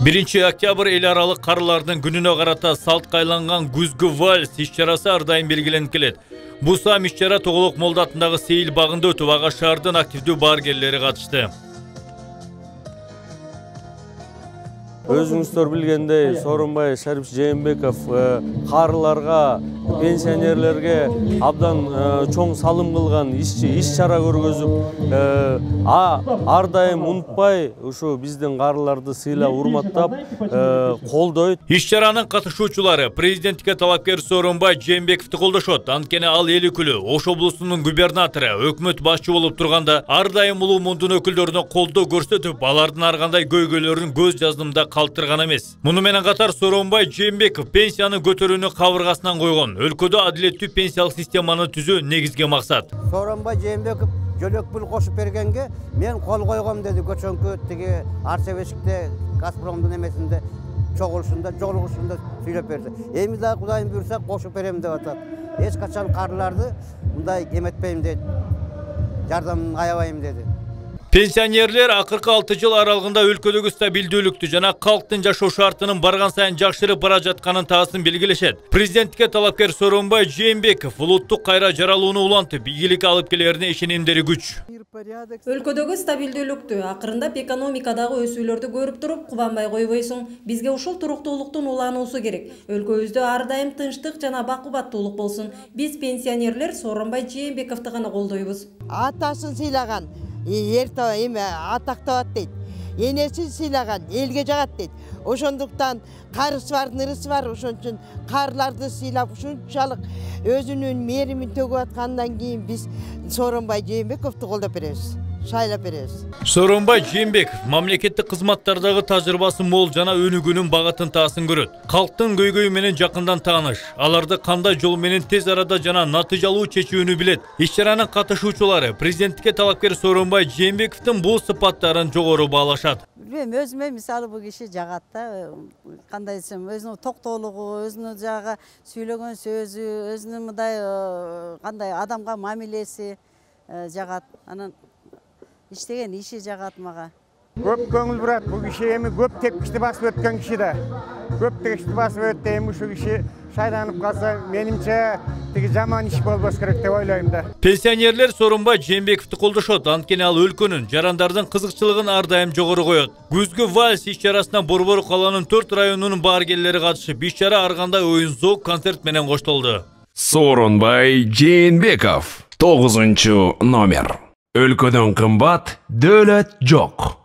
1 октябрь эл аралык карылардын күнүнө карата салт кайланган күзгү вальс иш-чарасы ар дайым белгиленип келет. Бул сам иш-чара Тоголок Молда атындагы Сейил багында өтүп, ага шаардын активдүү бааргерлери катышты. Өзүңүздөр билгендей, Сооронбай Шарипович Жээнбеков карыларга, пенсионерлерге абдан чоң салым кылган, иш-чара көргөзүп, ар дайым унутпай ушу биздин карыларды сыйлап, урматтап, колдойт. Иш-чаранын катышуучулары президенттикке талапкер Сооронбай Жээнбековду колдошот. Анткени ал эл өкүлү, Ош облусунун губернатору, өкмөт башчы болуп турганда, ар дайым улуу мундун өкүлдөрүнө колдоо көрсөтүп, алардын ар кандай көйгөйлөрүн көз жаздымда калтырган эмес. Муну менен катар Сооронбай Жээнбеков пенсияны көтөрүүнү кабыргасынан койгон. Өлкөдө адилеттүү пенсиялык системаны түзүү негизги максат. Сооронбай Жээнбеков жөлөк пул кошуп бергенге мен кол койгом деди. Көчөңкү тиги Арча бешикте Газпромдун эмесинде жолугушунда сүйлөп берди. Эми да Кудайым буйрса кошуп берем деп атат. Эч качан карыларды мындай эметпейм дейт. Жардамын аябайм деди. Пенсионерлер акыркы 6 жыл аралыгында өлкөдөгү стабилдүүлүктү жана калктын жашоо шартынын барган сайын жакшырып бара жатканын таасын белгилешет. Президенттикке талапкер Сооронбай Жээнбеков улуттук кайра жаралууну улантып, ийгилик алып келерине ишенимдери күч. Өлкөдөгү стабилдүүлүктү, акырындап экономикадагы өсүүлөрдү көрүп туруп, кубанбай койбойсуң. Бизге ушул туруктуулуктун улануусу керек. Өлкөбүздө ар дайым тынчтык жана бакубаттуулук болсун. Биз пенсионерлер Сооронбай Жээнбековду гана колдойбуз. Атасын сыйлаган атактабат дейт. Энесин сыйлаган элге жагат дейт. Ошондуктан карысы бар, нырысы бар. Ошон үчүн карларды сыйлап ушунчалык өзүнүн меримин төгүп аткандан кийин биз Сооронбай Жээнбековду колдоп беребиз. Шайлап беребиз. Сооронбай Жээнбеков мамлекеттик кызматтардагы тажрыйбасы мол жана өнүгүүнүн багытын таасын көрөт. Калктын көйгөйү менен жакындан тааныш, аларды кандай жол менен тез арада жана натыйжалуу чечүүнү билет. Иш-чаранын катышуучулары президенттикке талапкер Сооронбай Жээнбековдун бул сыпаттарын жогору баалашат. Билбейм, өзүмө мисалы бул киши жагат да, кандай десем, өзүнүн токтоолугу, өзүнүн жагы сүйлөгөн сөзү, өзүнүн мындай кандай адамга мамилеси жагат. Анан иштеген иши жагат мага. Көп көңүл бурат. Бул киши эми көп тепкичти басып өткөн киши да. Көп тепкичти басып өттү. Эми ушу киши шайланып калса, менимче тиги жаман иш болбош керек деп ойлойм да. Пенсионерлер Сооронбай Жээнбековду колдошот. Анткени ал өлкөнүн, жарандардын кызыкчылыгын ар дайым жогору коет. Күзгү вальс иш-чарасына Борбор каланын 4 районунун бааргерлери катышып, иш-чара ар кандай оюн-зоок концерт менен коштолду. Сооронбай Жээнбеков 9 номер. Өлкөдөн кымбат дөөлөт жок.